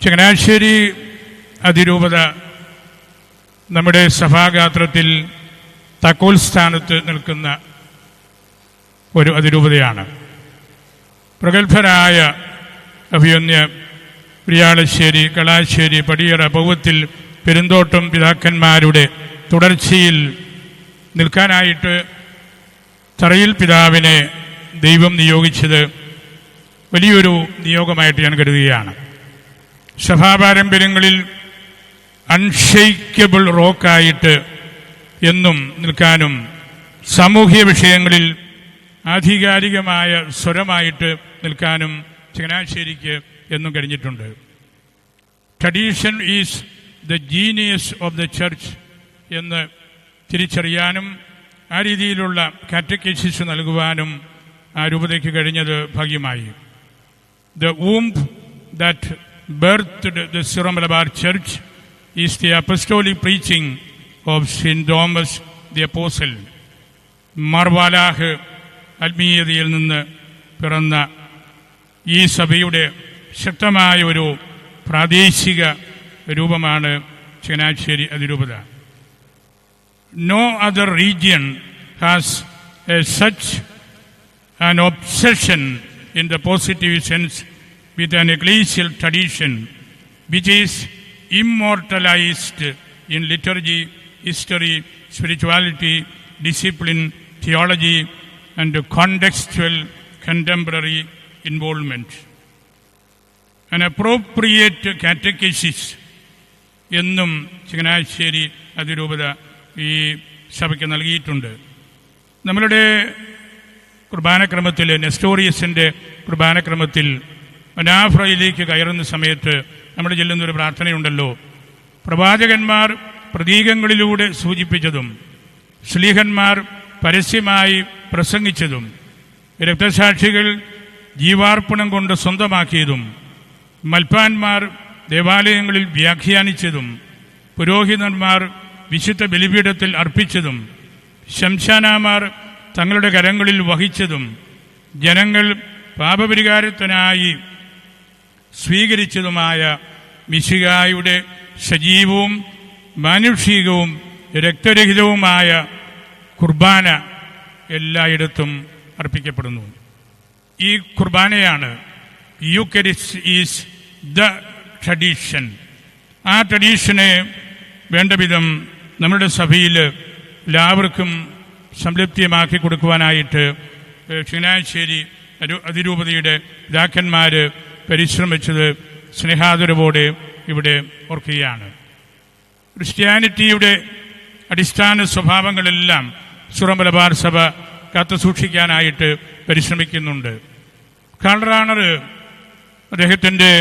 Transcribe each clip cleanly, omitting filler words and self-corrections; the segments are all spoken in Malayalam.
ചങ്ങനാശ്ശേരി അതിരൂപത നമ്മുടെ സഭാഗാത്രത്തിൽ താക്കോൽ സ്ഥാനത്ത് നിൽക്കുന്ന ഒരു അതിരൂപതയാണ്. പ്രഗത്ഭരായ അഭിയന്യ പ്രിയാളശ്ശേരി, കളാശ്ശേരി, പടിയറ, പൗവത്തിൽ, പെരുന്തോട്ടം പിതാക്കന്മാരുടെ തുടർച്ചയിൽ നിൽക്കാനായിട്ട് തറയിൽ പിതാവിനെ ദൈവം നിയോഗിച്ചത് വലിയൊരു നിയോഗമായിട്ട് ഞാൻ കരുതുകയാണ്. സഭാപാരമ്പര്യങ്ങളിൽ അൺഷെയ്ക്കബിൾ റോക്കായിട്ട് എന്നും നിൽക്കാനും സാമൂഹ്യ വിഷയങ്ങളിൽ ആധികാരികമായ സ്വരമായിട്ട് നിൽക്കാനും ചങ്ങനാശ്ശേരിക്ക് എന്നും കഴിഞ്ഞിട്ടുണ്ട്. Tradition is the genius of the church എന്ന് തിരിച്ചറിയാനും ആ രീതിയിലുള്ള കാറ്റക്കിസിസ് നൽകുവാനും ആ രൂപതയ്ക്ക് കഴിഞ്ഞത് ഭാഗ്യമായി. The womb that birthed the Syro Malabar Church is the apostolic preaching of St. Thomas the Apostle. മാർവാലാഹ് ആത്മീയതയിൽ നിന്ന് പിറന്ന ഈ സഭയുടെ ശക്തമായ ഒരു പ്രാദേശിക രൂപമാണ് ചങ്ങനാശ്ശേരി അതിരൂപത. No other region has such an obsession in the positive sense with an ecclesial tradition which is immortalized in liturgy, history, spirituality, discipline, theology and contextual contemporary involvement. An appropriate catechesis എന്നും ചങ്ങനാശ്ശേരി അതിരൂപത ഈ സഭയ്ക്ക് നൽകിയിട്ടുണ്ട്. നമ്മളുടെ കുർബാനക്രമത്തിൽ, നെസ്റ്റോറിയസിൻ്റെ കുർബാനക്രമത്തിൽ അനാഫ്രയിലേക്ക് കയറുന്ന സമയത്ത് നമ്മൾ ചെല്ലുന്നൊരു പ്രാർത്ഥനയുണ്ടല്ലോ. പ്രവാചകന്മാർ പ്രതീകങ്ങളിലൂടെ സൂചിപ്പിച്ചതും ശ്ലീഹന്മാർ പരസ്യമായി പ്രസംഗിച്ചതും രക്തസാക്ഷികൾ ജീവാർപ്പണം കൊണ്ട് സ്വന്തമാക്കിയതും മൽപ്പാന്മാർ ദേവാലയങ്ങളിൽ വ്യാഖ്യാനിച്ചതും പുരോഹിതന്മാർ വിശുദ്ധ ബലിപീഠത്തിൽ അർപ്പിച്ചതും ശംശാനാമാർ തങ്ങളുടെ കരങ്ങളിൽ വഹിച്ചതും ജനങ്ങൾ പാപപരിഹാരത്തിനായി സ്വീകരിച്ചതുമായ മിശിഹായുടെ സജീവവും മാനുഷികവും രക്തരഹിതവുമായ കുർബാന എല്ലായിടത്തും അർപ്പിക്കപ്പെടുന്നു. ഈ കുർബാനയാണ് യൂക്കറിസ്റ്റ് ഈസ് ദ ട്രഡീഷൻ. ആ ട്രഡീഷനെ വേണ്ട വിധം നമ്മുടെ സഭയിൽ എല്ലാവർക്കും സംതൃപ്തിയമാക്കി കൊടുക്കുവാനായിട്ട് ചങ്ങനാശ്ശേരി അതിരൂപതയുടെ പിതാക്കന്മാർ പരിശ്രമിച്ചത് സ്നേഹാദരവോടെ ഇവിടെ ഓർക്കുകയാണ്. ക്രിസ്ത്യാനിറ്റിയുടെ അടിസ്ഥാന സ്വഭാവങ്ങളെല്ലാം സിറോ മലബാർ സഭ കാത്തുസൂക്ഷിക്കാനായിട്ട് പരിശ്രമിക്കുന്നുണ്ട്. കാൾ റാണർ അദ്ദേഹത്തിൻ്റെ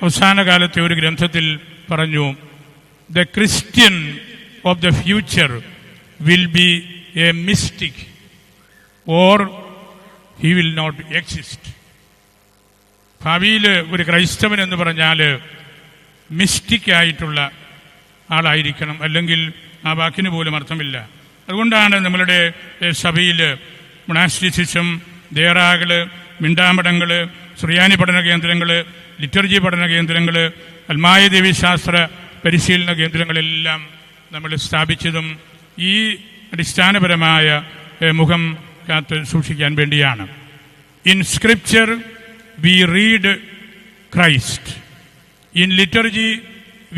അവസാന കാലത്തെ ഒരു ഗ്രന്ഥത്തിൽ പറഞ്ഞു, the Christian of the future will be a mystic or he will not exist. ഭാവിയിൽ ഒരു ക്രൈസ്തവൻ എന്ന് പറഞ്ഞാൽ മിസ്റ്റിക് ആയിട്ടുള്ള ആളായിരിക്കണം, അല്ലെങ്കിൽ ആ വാക്കിന് പോലും അർത്ഥമില്ല. അതുകൊണ്ടാണ് നമ്മളുടെ സഭയിൽ മൊണാസ്റ്റിസിസം, ദേറാകൾ, മിണ്ടാമഠങ്ങൾ, സുറിയാനി പഠന കേന്ദ്രങ്ങൾ, ലിറ്റർജി പഠന കേന്ദ്രങ്ങൾ, അൽമായ ദേവീശാസ്ത്ര പരിശീലന കേന്ദ്രങ്ങളെല്ലാം നമ്മൾ സ്ഥാപിച്ചതും ഈ അടിസ്ഥാനപരമായ മുഖം കാത്ത് സൂക്ഷിക്കാൻ വേണ്ടിയാണ്. In scripture V read Christ, in liturgy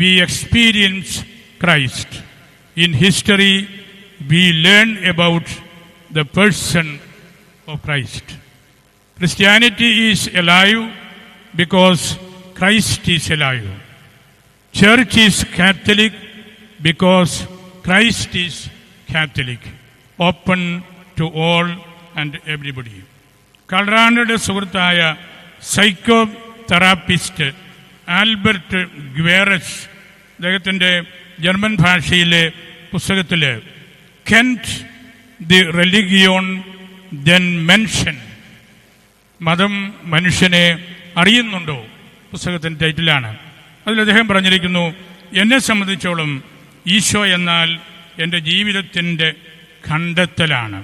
we experience Christ, in history we learn about the person of Christ. Christianity is alive because Christ is alive. Church is Catholic because Christ is Catholic. Open to all and everybody. കാൾറാണയുടെ സുഹൃത്തായ സൈക്കോ തെറാപ്പിസ്റ്റ് ആൽബർട്ട് ഗ്വേറസ് അദ്ദേഹത്തിൻ്റെ ജർമ്മൻ ഭാഷയിലെ പുസ്തകത്തിൽ കെന്റ് ദി റെലിഗിയോൺ ദെൻ മെൻഷൻ, മതം മനുഷ്യനെ അറിയുന്നുണ്ടോ, പുസ്തകത്തിൻ്റെ ടൈറ്റിലാണ്. അതിൽ അദ്ദേഹം പറഞ്ഞിരിക്കുന്നു, എന്നെ സംബന്ധിച്ചോളം ഈശോ എന്നാൽ എൻ്റെ ജീവിതത്തിൻ്റെ കണ്ടെത്തലാണ്.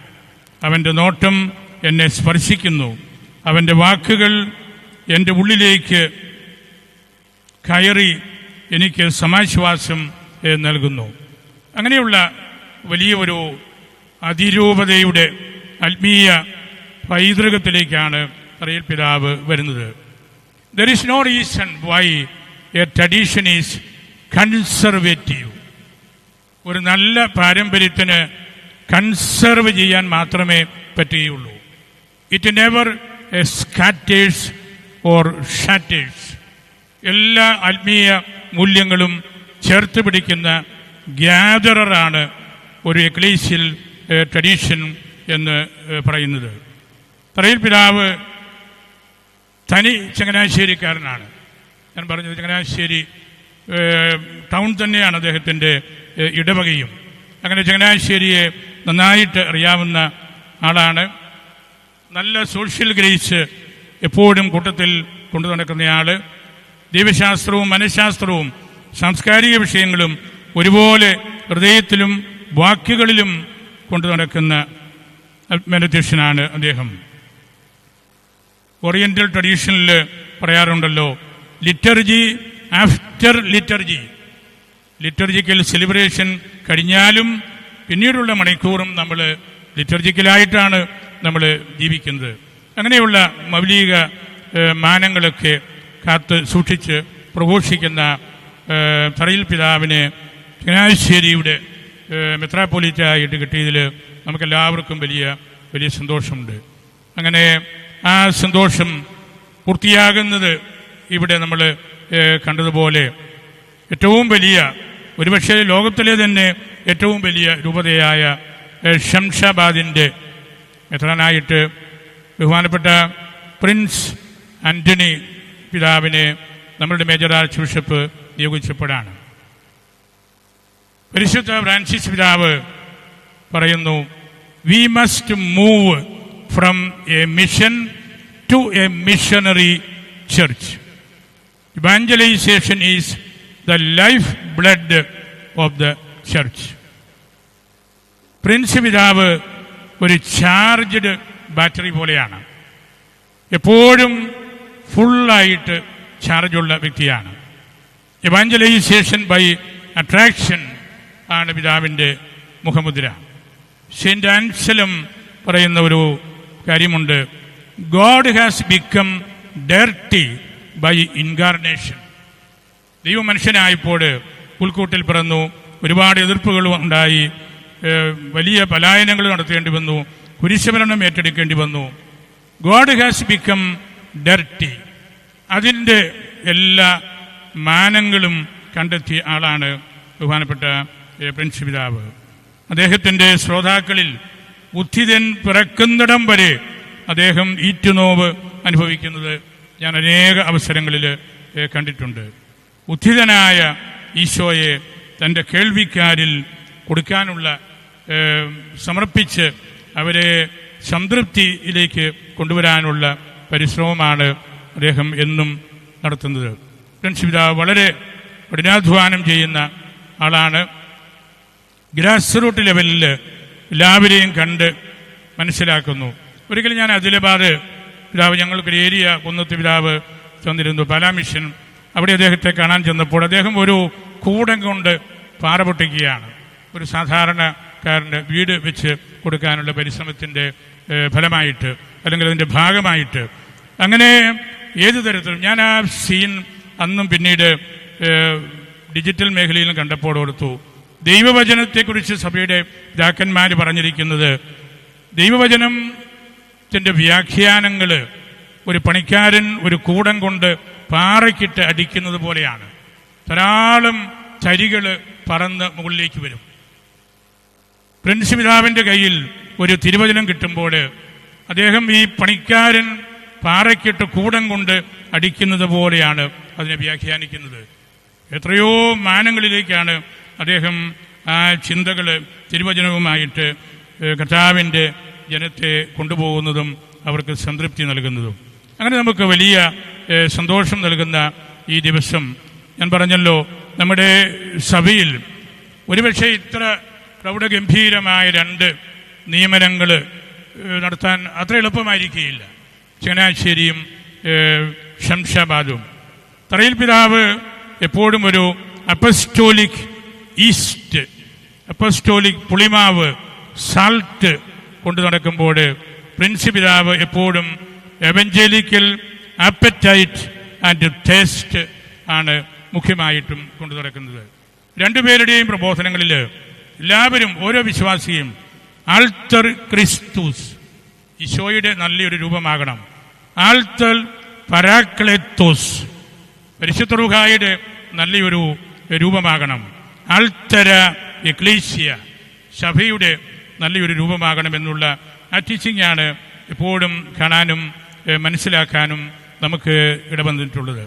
അവൻ്റെ നോട്ടം എന്നെ സ്പർശിക്കുന്നു, അവൻ്റെ വാക്കുകൾ എൻ്റെ ഉള്ളിലേക്ക് കയറി എനിക്ക് സമാശ്വാസം നൽകുന്നു. അങ്ങനെയുള്ള വലിയ ഒരു അതിരൂപതയുടെ ആത്മീയ പൈതൃകത്തിലേക്കാണ് പറയിൽ പിതാവ് വരുന്നത്. There is no reason why a tradition is conservative. ഒരു നല്ല പാരമ്പര്യത്തിന് കൺസർവ് ചെയ്യാൻ മാത്രമേ പറ്റുകയുള്ളൂ. It never scatters or shatters. എല്ലാ ആത്മീയ മൂല്യങ്ങളും ചേർത്ത് പിടിക്കുന്ന ഗ്യാദറാണ് ഒരു എക്ലീസിയൽ ട്രഡീഷൻ എന്ന് പറയുന്നത്. പറയിൽ പിതാവ് തനി ചങ്ങനാശ്ശേരിക്കാരനാണ്. ഞാൻ പറഞ്ഞത് ചങ്ങനാശ്ശേരി ടൗൺ തന്നെയാണ് അദ്ദേഹത്തിൻ്റെ ഇടവകയും. അങ്ങനെ ചങ്ങനാശ്ശേരിയെ നന്നായിട്ട് അറിയാവുന്ന ആളാണ്. നല്ല സോഷ്യൽ ഗ്രേസ് എപ്പോഴും കൂട്ടത്തിൽ കൊണ്ടു നടക്കുന്നയാൾ. ദൈവശാസ്ത്രവും മനഃശാസ്ത്രവും സാംസ്കാരിക വിഷയങ്ങളും ഒരുപോലെ ഹൃദയത്തിലും വാക്കുകളിലും കൊണ്ടു നടക്കുന്ന മെഡിറ്റേഷനാണ് അദ്ദേഹം. ഓറിയന്റൽ ട്രഡീഷനിൽ പറയാറുണ്ടല്ലോ, liturgy after liturgy. Liturgical celebration കഴിഞ്ഞാലും പിന്നീടുള്ള മണിക്കൂറും നമ്മൾ ലിറ്റർജിക്കലായിട്ടാണ് നമ്മൾ ജീവിക്കുന്നത്. അങ്ങനെയുള്ള മൗലിക മാനങ്ങളൊക്കെ കാത്ത് സൂക്ഷിച്ച് പ്രഘോഷിക്കുന്ന പറയിൽ പിതാവിനെ ചങ്ങനാശ്ശേരിയുടെ മെത്രാപ്പൊലീറ്റായിട്ട് കിട്ടിയതിൽ നമുക്കെല്ലാവർക്കും വലിയ വലിയ സന്തോഷമുണ്ട്. അങ്ങനെ ആ സന്തോഷം പൂർത്തിയാകുന്നത് ഇവിടെ നമ്മൾ കണ്ടതുപോലെ ഏറ്റവും വലിയ, ഒരുപക്ഷെ ലോകത്തിലെ തന്നെ ഏറ്റവും വലിയ രൂപതയായ ഷംഷാബാദിൻ്റെ മെത്രാനായിട്ട് ബഹുമാനപ്പെട്ട പ്രിൻസ് ആന്റണി പിതാവിനെ നമ്മളുടെ മേജർ ആർച്ച് ബിഷപ്പ് നിയോഗിച്ചപ്പോഴാണ്. പരിശുദ്ധ ഫ്രാൻസിസ് പിതാവ് പറയുന്നു, we must move from a mission to a missionary church. Evangelisation is the life blood of the church. Prince പിതാവ് ഒരു ചാർജ്ഡ് ബാറ്ററി പോലെയാണ്. എപ്പോഴും ഫുള്ളായിട്ട് ചാർജുള്ള വ്യക്തിയാണ്. ഇവാഞ്ചലൈസേഷൻ ബൈ അട്രാക്ഷൻ ആണ് പിതാവിൻ്റെ മുഖമുദ്ര. സെയിന്റ് ആൻസലം പറയുന്ന ഒരു കാര്യമുണ്ട്, God has become dirty by incarnation. ദൈവം മനുഷ്യനായപ്പോൾ പുൽക്കൂട്ടിൽ പിറന്നു, ഒരുപാട് എതിർപ്പുകൾ ഉണ്ടായി, വലിയ പലായനങ്ങൾ നടത്തേണ്ടി വന്നു, കുരിശുമരണം ഏറ്റെടുക്കേണ്ടി വന്നു. God has become dirty. അതിൻ്റെ എല്ലാ മാനങ്ങളും കണ്ടെത്തിയ ആളാണ് ബഹുമാനപ്പെട്ട പ്രിൻസ് പിതാവ്. അദ്ദേഹത്തിൻ്റെ ശ്രോതാക്കളിൽ ഉത്ഥിതൻ പിറക്കുന്നിടം വരെ അദ്ദേഹം ഈറ്റുനോവ് അനുഭവിക്കുന്നത് ഞാൻ അനേക അവസരങ്ങളിൽ കണ്ടിട്ടുണ്ട്. ഉത്ഥിതനായ ഈശോയെ തൻ്റെ കേൾവിക്കാരിൽ കൊടുക്കാനുള്ള സമർപ്പിച്ച് അവരെ സംതൃപ്തിയിലേക്ക് കൊണ്ടുവരാനുള്ള പരിശ്രമമാണ് അദ്ദേഹം എന്നും നടത്തുന്നത്. പ്രിൻസ് പിതാവ് വളരെ കഠിനാധ്വാനം ചെയ്യുന്ന ആളാണ്. ഗ്രാസ് റൂട്ട് ലെവലിൽ എല്ലാവരെയും കണ്ട് മനസ്സിലാക്കുന്നു. ഒരിക്കലും ഞാൻ അതിലബാദ് പിതാവ്, ഞങ്ങൾക്കൊരു ഏരിയ കുന്നത്ത് പിതാവ് തന്നിരുന്നു, പാലാ മിഷൻ. അവിടെ അദ്ദേഹത്തെ കാണാൻ ചെന്നപ്പോൾ അദ്ദേഹം ഒരു കൂടം കൊണ്ട് പാറ പൊട്ടിക്കുകയാണ്. ഒരു സാധാരണക്കാരൻ്റെ വീട് വെച്ച് കൊടുക്കാനുള്ള പരിശ്രമത്തിൻ്റെ ഫലമായിട്ട്, അല്ലെങ്കിൽ അതിൻ്റെ ഭാഗമായിട്ട്. അങ്ങനെ ഏതു തരത്തിലും ഞാൻ ആ സീൻ അന്നും പിന്നീട് ഡിജിറ്റൽ മേഖലയിലും കണ്ടപ്പോൾ ഓർത്തു, ദൈവവചനത്തെക്കുറിച്ച് സഭയുടെ പിതാക്കന്മാർ പറഞ്ഞിരിക്കുന്നത്, ദൈവവചനത്തിൻ്റെ വ്യാഖ്യാനങ്ങൾ ഒരു പണിക്കാരൻ ഒരു കൂടം കൊണ്ട് പാറയ്ക്കിട്ട് അടിക്കുന്നത് പോലെയാണ്. ധാരാളം ചരികൾ പറന്ന് മുകളിലേക്ക് വരും. പ്രിൻസ് പിതാവിൻ്റെ കയ്യിൽ ഒരു തിരുവചനം കിട്ടുമ്പോൾ അദ്ദേഹം ഈ പണിക്കാരൻ പാറയ്ക്കിട്ട് കൂടം കൊണ്ട് അടിക്കുന്നത് പോലെയാണ് അതിനെ വ്യാഖ്യാനിക്കുന്നത്. എത്രയോ മാനങ്ങളിലേക്കാണ് അദ്ദേഹം ആ ചിന്തകൾ തിരുവചനവുമായിട്ട് കർത്താവിൻ്റെ ജനത്തെ കൊണ്ടുപോകുന്നതും അവർക്ക് സംതൃപ്തി നൽകുന്നതും. അങ്ങനെ നമുക്ക് വലിയ സന്തോഷം നൽകുന്ന ഈ ദിവസം, ഞാൻ പറഞ്ഞല്ലോ, നമ്മുടെ സഭയിൽ ഒരുപക്ഷെ ഇത്ര പ്രൗഢഗംഭീരമായ 2 നിയമനങ്ങൾ നടത്താൻ അത്ര എളുപ്പമായിരിക്കുകയില്ല. ചങ്ങനാശ്ശേരിയും ഷംഷാബാദും. തറയിൽ പിതാവ് എപ്പോഴും ഒരു അപ്പസ്റ്റോലിക് ഈസ്റ്റ്, അപ്പസ്റ്റോലിക് പുളിമാവ്, സാൾട്ട് കൊണ്ടു നടക്കുമ്പോൾ പ്രിൻസ് പിതാവ് എപ്പോഴും എവഞ്ചലിക്കൽ ആപ്പറ്റൈറ്റ് ആൻഡ് ടേസ്റ്റ് ആണ് മുഖ്യമായിട്ടും കൊണ്ടു നടക്കുന്നത്. രണ്ടുപേരുടെയും പ്രബോധനങ്ങളിൽ എല്ലാവരും, ഓരോ വിശ്വാസിയും ആൾത്തർ ക്രിസ്തുസ്, ഈശോയുടെ നല്ലൊരു രൂപമാകണം. ആൾത്തർ പരാക്ലെത്തോസ്, പരിശുദ്ധ റൂഹായുടെ നല്ലൊരു രൂപമാകണം. ആൾത്തര എക്ലീസിയ, സഭയുടെ നല്ലൊരു രൂപമാകണമെന്നുള്ള ആ ടീച്ചിങ് ആണ് എപ്പോഴും കാണാനും മനസ്സിലാക്കാനും നമുക്ക് ഇടവന്നിട്ടുള്ളത്.